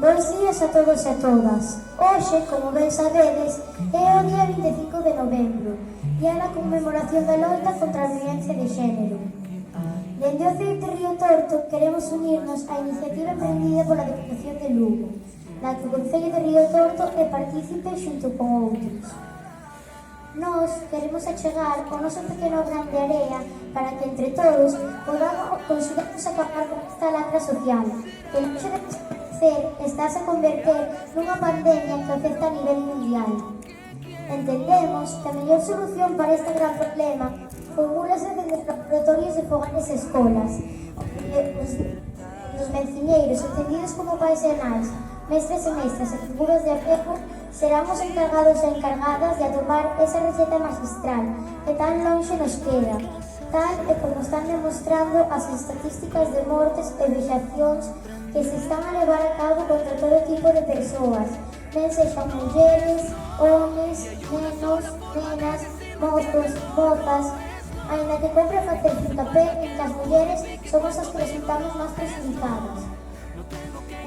Bos días a todos e a todas. Hoxe, como ben sabedes, é o día 25 de novembro, día da conmemoración da loita contra a violencia de xénero. Dende o CEIT Río Torto queremos unirnos á iniciativa emprendida pola Deputación de Lugo, na que o Concello de Río Torto é partícipe xunto con outros. Nós queremos achegar o noso pequeno gran de area para que entre todos podamos consigamos acabar con esta lacra social que non se estás a converter nunha pandemia que afecta a nivel mundial. Entendemos que a mellor solución para este gran problema formúlase desde os laboratorios de fogares e escolas, os menciñeiros entendidos como pais e nais, mestres e mestras e figuras de apego serán os encargados e encargadas de atopar esa receta magistral que tan lonxe nos queda, tal e como están demostrando as estatísticas de mortes e vexacións que se están a levar a cabo contra todo tipo de persoas, ben sexan mulleres, homes, nenos, nenas, mozos, mozas, aínda que compre facer fincapé en que as mulleres somos as que resultamos máis perjudicadas.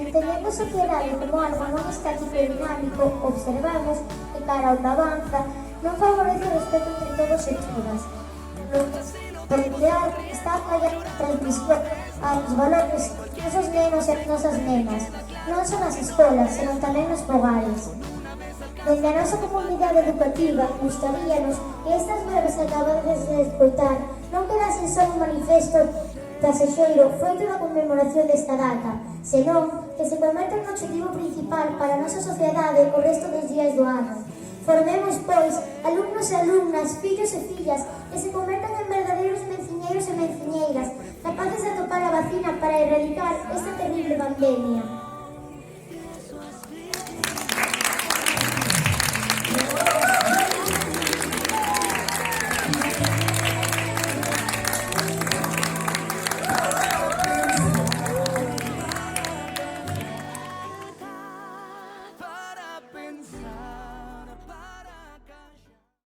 Entendendo a sociedade como algo non estático e dinámico, observamos que cara onde avanza non favorece o respeto entre todos e todas. Por crear está a fallar a transmisión aos valores nosos nenos e nosas nenas, non son as escolas, senón tamén nos fogares. Dende a nosa comunidade educativa, gustaríanos que estas breves que acabades de escoitar non quedasen só un manifesto pasexeiro froito da conmemoración desta data, senón que se converta en objetivo principal para a nosa sociedade o resto dos días do ano. Formemos, pois, alumnos e alumnas, fillos e fillas, que se convertan en verdadeiros menciñeiros e menciñeiras, capaces de atopar a vacina para erradicar esta terrible pandemia.